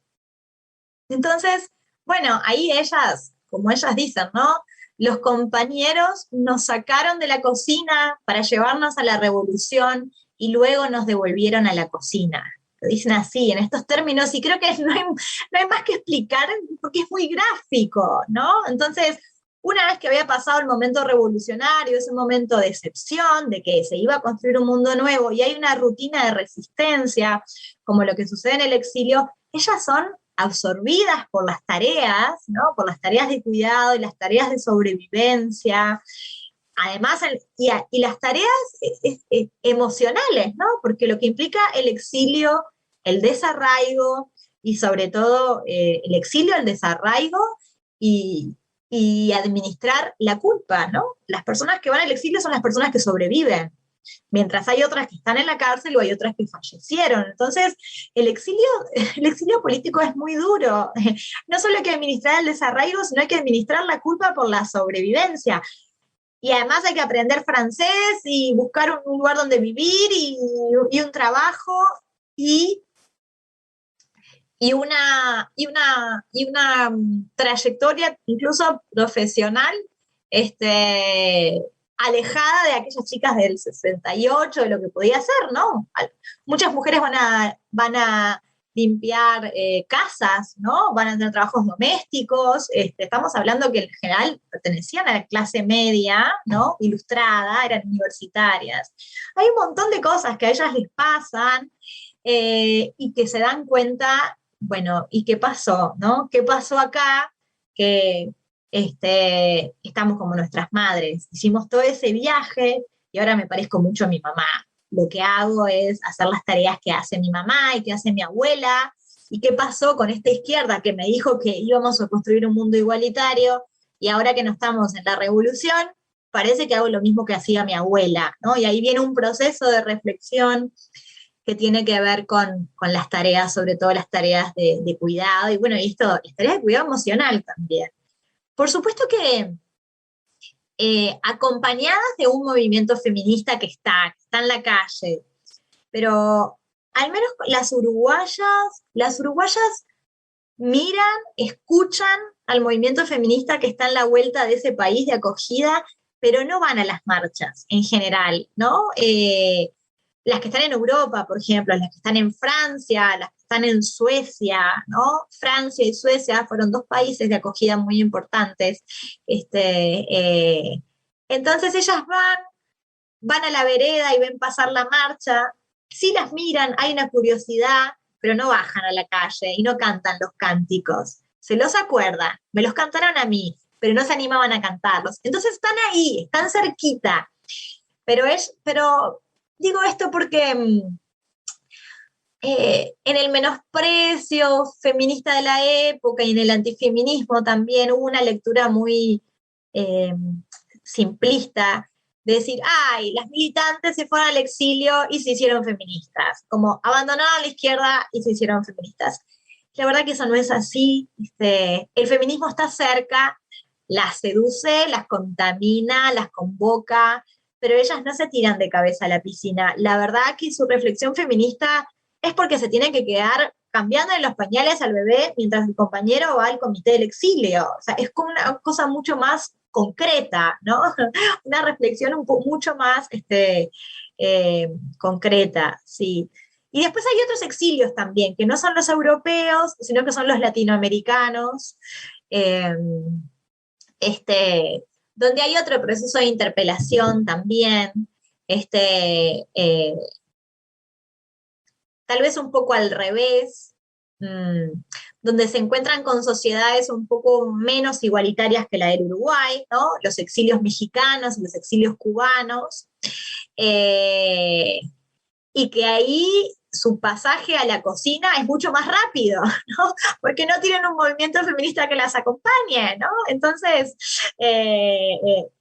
Entonces, bueno, ahí ellas, como ellas dicen, ¿no? Los compañeros nos sacaron de la cocina para llevarnos a la revolución y luego nos devolvieron a la cocina. Lo dicen así, en estos términos, y creo que no hay más que explicar porque es muy gráfico, ¿no? Entonces, una vez que había pasado el momento revolucionario, ese momento de excepción, de que se iba a construir un mundo nuevo y hay una rutina de resistencia, como lo que sucede en el exilio, ellas son absorbidas por las tareas, ¿no? Por las tareas de cuidado y las tareas de sobrevivencia, además, y las tareas emocionales, ¿no? Porque lo que implica el exilio, el desarraigo, y sobre todo el exilio, el desarraigo, y administrar la culpa, ¿no? Las personas que van al exilio son las personas que sobreviven, mientras hay otras que están en la cárcel o hay otras que fallecieron. Entonces, el exilio político es muy duro. No solo hay que administrar el desarraigo, sino hay que administrar la culpa por la sobrevivencia. Y además hay que aprender francés y buscar un lugar donde vivir y un trabajo y una trayectoria incluso profesional alejada de aquellas chicas del 68, de lo que podía ser, ¿no? Muchas mujeres van a limpiar casas, ¿no? Van a tener trabajos domésticos, estamos hablando que en general pertenecían a la clase media, ¿no? Ilustrada, eran universitarias. Hay un montón de cosas que a ellas les pasan y que se dan cuenta, bueno, ¿y qué pasó, no? ¿Qué pasó acá? Que estamos como nuestras madres. Hicimos todo ese viaje y ahora me parezco mucho a mi mamá. Lo que hago es hacer las tareas que hace mi mamá y que hace mi abuela. ¿Y qué pasó con esta izquierda que me dijo que íbamos a construir un mundo igualitario y ahora que no estamos en la revolución, parece que hago lo mismo que hacía mi abuela, ¿no? Y ahí viene un proceso de reflexión que tiene que ver con las tareas, sobre todo las tareas de cuidado, y bueno, y esto, las tareas de cuidado emocional también. Por supuesto que acompañadas de un movimiento feminista que está en la calle, pero al menos las uruguayas miran, escuchan al movimiento feminista que está en la vuelta de ese país de acogida, pero no van a las marchas en general, ¿no? Las que están en Europa, por ejemplo, las que están en Francia, las que están en Suecia, ¿no? Francia y Suecia fueron dos países de acogida muy importantes. Entonces ellas van a la vereda y ven pasar la marcha, sí las miran, hay una curiosidad, pero no bajan a la calle y no cantan los cánticos. Se los acuerdan, me los cantaron a mí, pero no se animaban a cantarlos. Entonces están ahí, están cerquita. Pero digo esto porque en el menosprecio feminista de la época y en el antifeminismo también hubo una lectura muy simplista de decir, ay, las militantes se fueron al exilio y se hicieron feministas, como abandonaron la izquierda y se hicieron feministas. La verdad que eso no es así. El feminismo está cerca, las seduce, las contamina, las convoca, pero ellas no se tiran de cabeza a la piscina. La verdad que su reflexión feminista es porque se tienen que quedar cambiando en los pañales al bebé mientras el compañero va al comité del exilio. O sea, es como una cosa mucho más concreta, ¿no? Una reflexión mucho más concreta, sí. Y después hay otros exilios también, que no son los europeos, sino que son los latinoamericanos, donde hay otro proceso de interpelación también, tal vez un poco al revés, donde se encuentran con sociedades un poco menos igualitarias que la del Uruguay, ¿no? Los exilios mexicanos, los exilios cubanos, y que ahí su pasaje a la cocina es mucho más rápido, ¿no? Porque no tienen un movimiento feminista que las acompañe, ¿no? Entonces,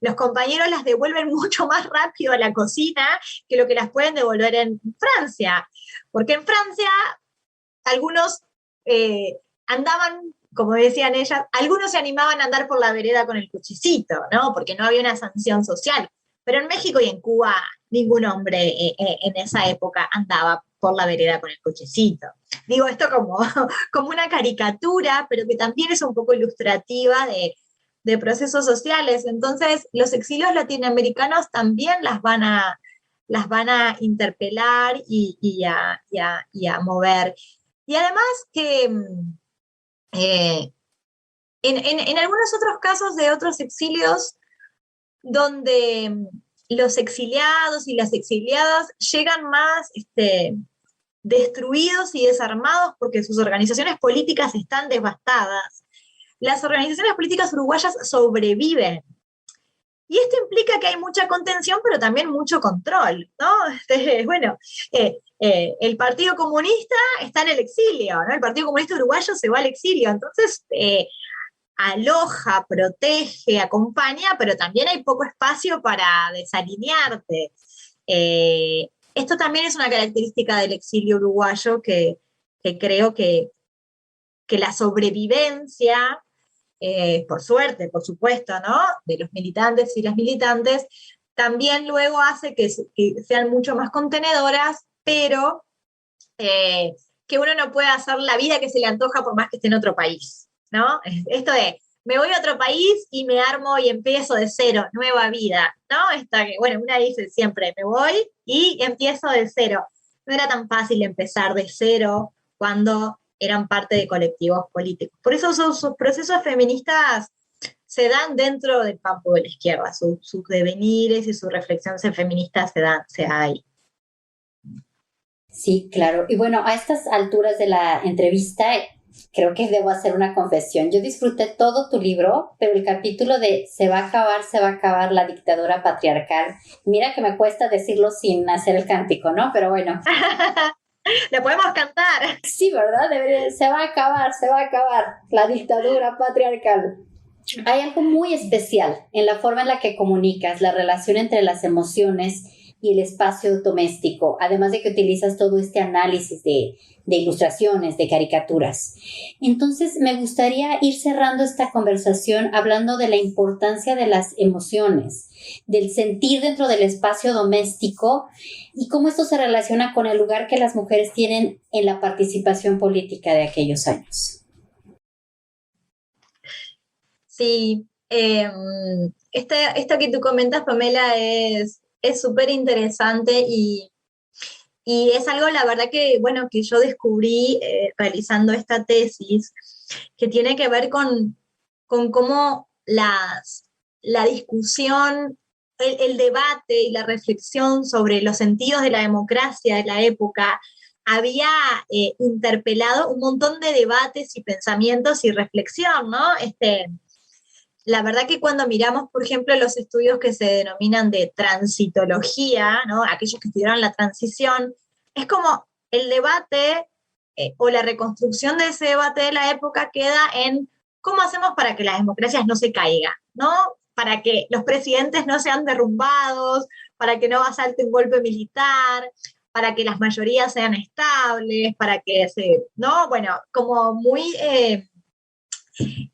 los compañeros las devuelven mucho más rápido a la cocina que lo que las pueden devolver en Francia. Porque en Francia, algunos andaban, como decían ellas, algunos se animaban a andar por la vereda con el cuchicito, ¿no? Porque no había una sanción social. Pero en México y en Cuba, ningún hombre en esa época andaba por la vereda con el cochecito. Digo esto como una caricatura, pero que también es un poco ilustrativa de procesos sociales. Entonces, los exilios latinoamericanos también las van a interpelar y a mover. Y además que en algunos otros casos de otros exilios, donde los exiliados y las exiliadas llegan más destruidos y desarmados porque sus organizaciones políticas están devastadas. Las organizaciones políticas uruguayas sobreviven. Y esto implica que hay mucha contención, pero también mucho control, ¿no? Bueno, el Partido Comunista está en el exilio, ¿no? El Partido Comunista Uruguayo se va al exilio, entonces aloja, protege, acompaña, pero también hay poco espacio para desalinearte. Esto también es una característica del exilio uruguayo que creo que la sobrevivencia, por suerte, por supuesto, ¿no?, de los militantes y las militantes, también luego hace que sean mucho más contenedoras, pero que uno no puede hacer la vida que se le antoja por más que esté en otro país, ¿no? Esto de, me voy a otro país y me armo y empiezo de cero, nueva vida, ¿no? Bueno, una dice siempre, me voy y empiezo de cero. No era tan fácil empezar de cero cuando eran parte de colectivos políticos. Por eso sus procesos feministas se dan dentro del campo de la izquierda, sus devenires y su reflexión feminista se da ahí. Sí, claro. Y bueno, a estas alturas de la entrevista, creo que debo hacer una confesión. Yo disfruté todo tu libro, pero el capítulo de se va a acabar la dictadura patriarcal, mira que me cuesta decirlo sin hacer el cántico, ¿no? Pero bueno. ¡Lo podemos cantar! Sí, ¿verdad? Se va a acabar la dictadura patriarcal. Hay algo muy especial en la forma en la que comunicas la relación entre las emociones y el espacio doméstico, además de que utilizas todo este análisis de ilustraciones, de caricaturas. Entonces, me gustaría ir cerrando esta conversación hablando de la importancia de las emociones, del sentir dentro del espacio doméstico y cómo esto se relaciona con el lugar que las mujeres tienen en la participación política de aquellos años. Sí, esto que tú comentas, Pamela, es súper interesante y es algo, la verdad, que, bueno, que yo descubrí realizando esta tesis, que tiene que ver con cómo la discusión, el debate y la reflexión sobre los sentidos de la democracia de la época había interpelado un montón de debates y pensamientos y reflexión, ¿no? La verdad que cuando miramos, por ejemplo, los estudios que se denominan de transitología, ¿no? Aquellos que estudiaron la transición, es como el debate o la reconstrucción de ese debate de la época queda en cómo hacemos para que las democracias no se caigan, ¿no? Para que los presidentes no sean derrumbados, para que no asalte un golpe militar, para que las mayorías sean estables, para que ¿no? Bueno, como muy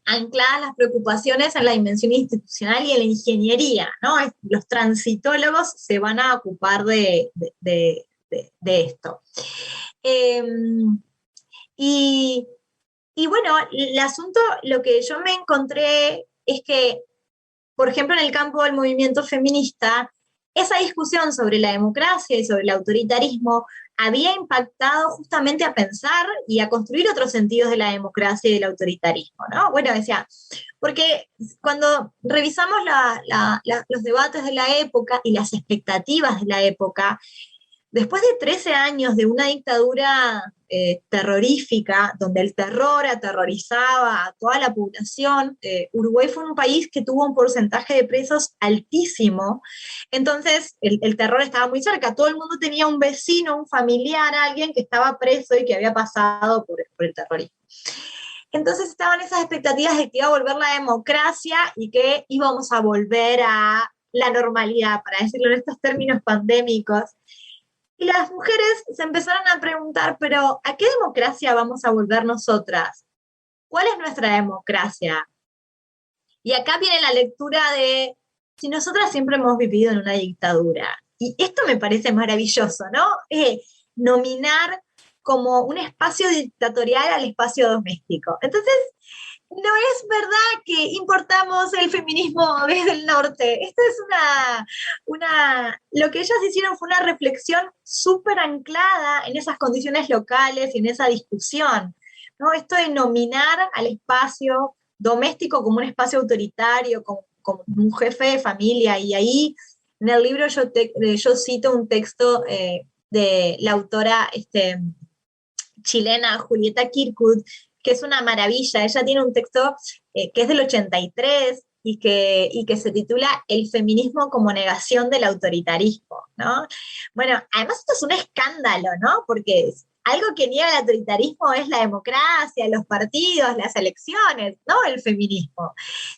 ancladas las preocupaciones en la dimensión institucional y en la ingeniería, ¿no? Los transitólogos se van a ocupar de esto. Y bueno, el asunto, lo que yo me encontré es que, por ejemplo, en el campo del movimiento feminista, esa discusión sobre la democracia y sobre el autoritarismo había impactado justamente a pensar y a construir otros sentidos de la democracia y del autoritarismo, ¿no? Bueno, decía, porque cuando revisamos los debates de la época y las expectativas de la época, después de 13 años de una dictadura terrorífica, donde el terror aterrorizaba a toda la población, Uruguay fue un país que tuvo un porcentaje de presos altísimo, entonces el terror estaba muy cerca, todo el mundo tenía un vecino, un familiar, alguien que estaba preso y que había pasado por el terrorismo. Entonces estaban esas expectativas de que iba a volver la democracia y que íbamos a volver a la normalidad, para decirlo en estos términos pandémicos. Y las mujeres se empezaron a preguntar, pero ¿a qué democracia vamos a volver nosotras? ¿Cuál es nuestra democracia? Y acá viene la lectura de, si nosotras siempre hemos vivido en una dictadura. Y esto me parece maravilloso, ¿no? Nominar como un espacio dictatorial al espacio doméstico. Entonces, no es verdad que importamos el feminismo desde el norte. Esto es lo que ellas hicieron fue una reflexión súper anclada en esas condiciones locales y en esa discusión, ¿no? Esto de nominar al espacio doméstico como un espacio autoritario, como un jefe de familia, y ahí en el libro yo cito un texto de la autora chilena Julieta Kirkwood, que es una maravilla. Ella tiene un texto que es del 83 y que se titula El feminismo como negación del autoritarismo, ¿no? Bueno, además esto es un escándalo, ¿no? Porque algo que niega el autoritarismo es la democracia, los partidos, las elecciones, ¿no? El feminismo.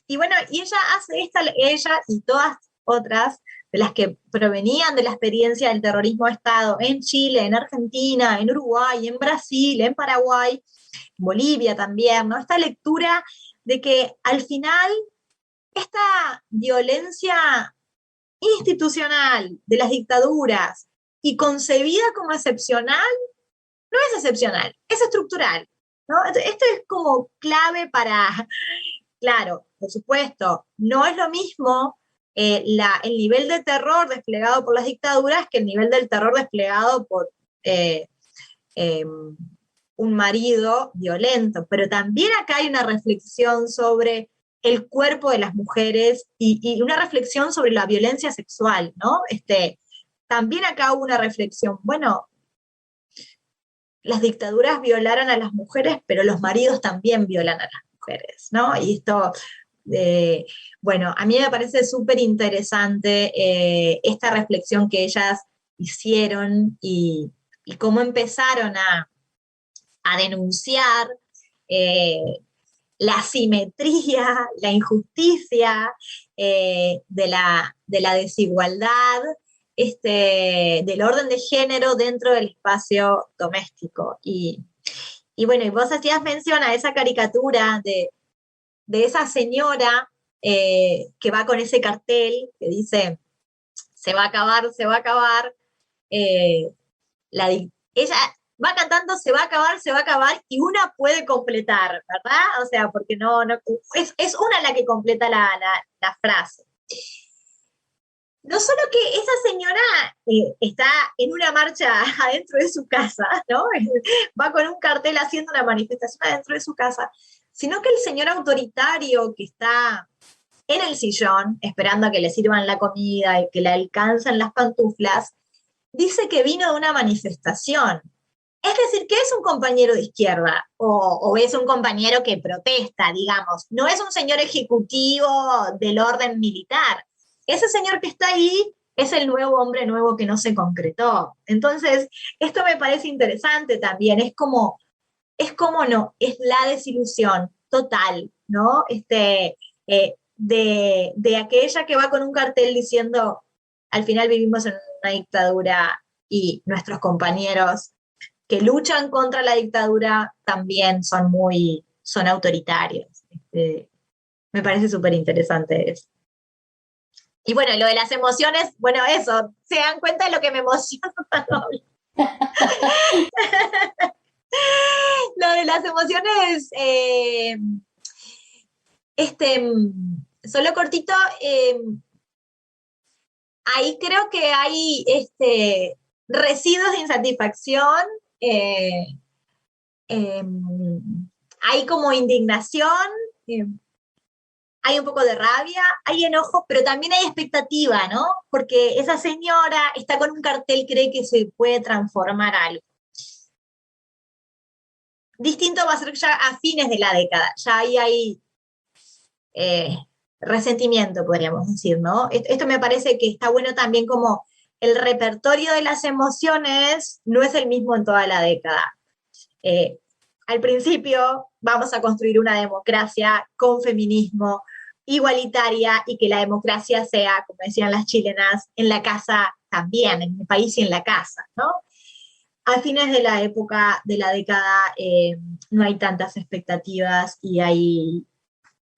Y bueno, y ella hace ella y todas otras de las que provenían de la experiencia del terrorismo de Estado en Chile, en Argentina, en Uruguay, en Brasil, en Paraguay, Bolivia también, ¿no? Esta lectura de que al final esta violencia institucional de las dictaduras y concebida como excepcional, no es excepcional, es estructural, ¿no? Esto es como clave para, claro, por supuesto, no es lo mismo el nivel de terror desplegado por las dictaduras que el nivel del terror desplegado por un marido violento, pero también acá hay una reflexión sobre el cuerpo de las mujeres y una reflexión sobre la violencia sexual, ¿no? También acá hubo una reflexión, bueno, las dictaduras violaron a las mujeres, pero los maridos también violan a las mujeres, ¿no? Y esto, bueno, a mí me parece súper interesante esta reflexión que ellas hicieron y cómo empezaron a denunciar la asimetría, la injusticia de la desigualdad del orden de género dentro del espacio doméstico. Y bueno, y vos hacías mención a esa caricatura de esa señora que va con ese cartel que dice, se va a acabar, se va a acabar. Ella va cantando, se va a acabar, y una puede completar, ¿verdad? O sea, porque no es una la que completa la frase. No solo que esa señora está en una marcha adentro de su casa, ¿no? Va con un cartel haciendo una manifestación adentro de su casa, sino que el señor autoritario que está en el sillón, esperando a que le sirvan la comida y que le alcanzan las pantuflas, dice que vino de una manifestación. Es decir, que es un compañero de izquierda, o es un compañero que protesta, digamos. No es un señor ejecutivo del orden militar. Ese señor que está ahí es el nuevo hombre nuevo que no se concretó. Entonces, esto me parece interesante también. Es como no, es la desilusión total, ¿no? De aquella que va con un cartel diciendo, al final vivimos en una dictadura y nuestros compañeros que luchan contra la dictadura también son autoritarios. Me parece súper interesante eso. Y bueno, lo de las emociones, bueno, eso, se dan cuenta de lo que me emociona cuando hablo. Lo de las emociones, solo cortito, ahí creo que hay residuos de insatisfacción, hay como indignación, hay un poco de rabia, hay enojo, pero también hay expectativa, ¿no? Porque esa señora está con un cartel, cree que se puede transformar algo. Distinto va a ser ya a fines de la década, ya ahí hay resentimiento, podríamos decir, ¿no? Esto me parece que está bueno también, como el repertorio de las emociones no es el mismo en toda la década. Al principio vamos a construir una democracia con feminismo, igualitaria, y que la democracia sea, como decían las chilenas, en la casa también, en el país y en la casa, ¿no? A fines de la época, de la década, no hay tantas expectativas y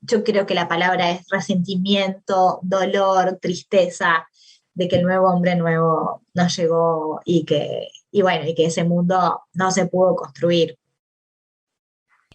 yo creo que la palabra es resentimiento, dolor, tristeza de que el nuevo hombre nuevo no llegó y que ese mundo no se pudo construir.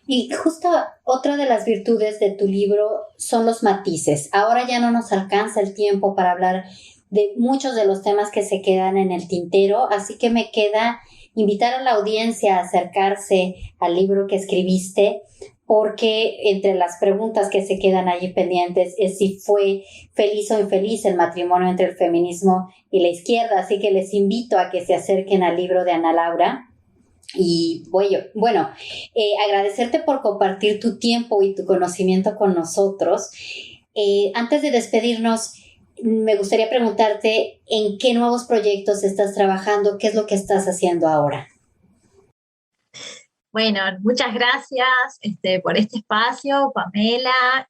Y justo otra de las virtudes de tu libro son los matices. Ahora ya no nos alcanza el tiempo para hablar de muchos de los temas que se quedan en el tintero, así que me queda invitar a la audiencia a acercarse al libro que escribiste, porque entre las preguntas que se quedan allí pendientes es si fue feliz o infeliz el matrimonio entre el feminismo y la izquierda, así que les invito a que se acerquen al libro de Ana Laura. Y bueno, agradecerte por compartir tu tiempo y tu conocimiento con nosotros. Antes de despedirnos, me gustaría preguntarte en qué nuevos proyectos estás trabajando, qué es lo que estás haciendo ahora. Bueno, muchas gracias por este espacio, Pamela.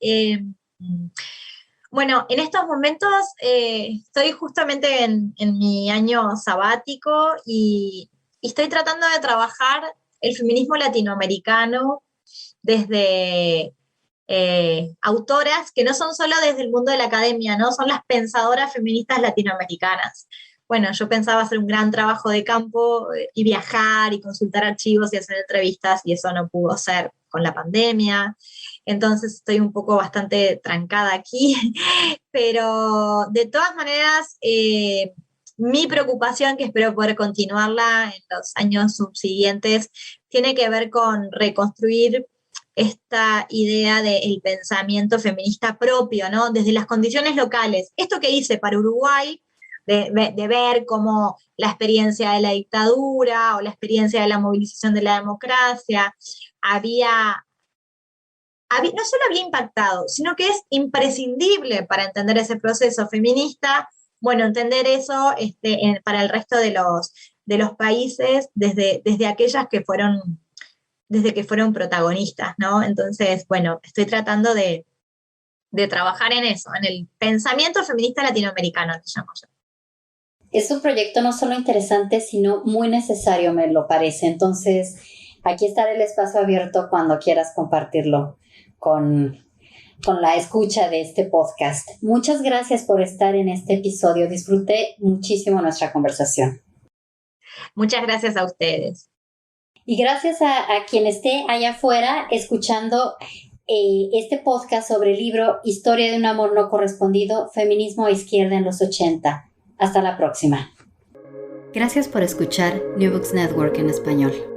Bueno, en estos momentos estoy justamente en mi año sabático y estoy tratando de trabajar el feminismo latinoamericano desde autoras que no son solo desde el mundo de la academia, ¿no? Son las pensadoras feministas latinoamericanas. Bueno, yo pensaba hacer un gran trabajo de campo y viajar y consultar archivos y hacer entrevistas, y eso no pudo ser con la pandemia. Entonces estoy un poco bastante trancada aquí, pero de todas maneras, mi preocupación, que espero poder continuarla en los años subsiguientes, tiene que ver con reconstruir esta idea del pensamiento feminista propio, ¿no? Desde las condiciones locales. Esto que hice para Uruguay, de ver cómo la experiencia de la dictadura o la experiencia de la movilización de la democracia no solo había impactado, sino que es imprescindible para entender ese proceso feminista, bueno, entender eso para el resto de los países desde aquellas que fueron protagonistas, ¿no? Entonces, bueno, estoy tratando de trabajar en eso, en el pensamiento feminista latinoamericano, que llamo yo. Es un proyecto no solo interesante, sino muy necesario, me lo parece. Entonces, aquí estará el espacio abierto cuando quieras compartirlo con la escucha de este podcast. Muchas gracias por estar en este episodio. Disfruté muchísimo nuestra conversación. Muchas gracias a ustedes. Y gracias a quien esté allá afuera escuchando este podcast sobre el libro Historia de un amor no correspondido, Feminismo a Izquierda en los 80. Hasta la próxima. Gracias por escuchar New Books Network en español.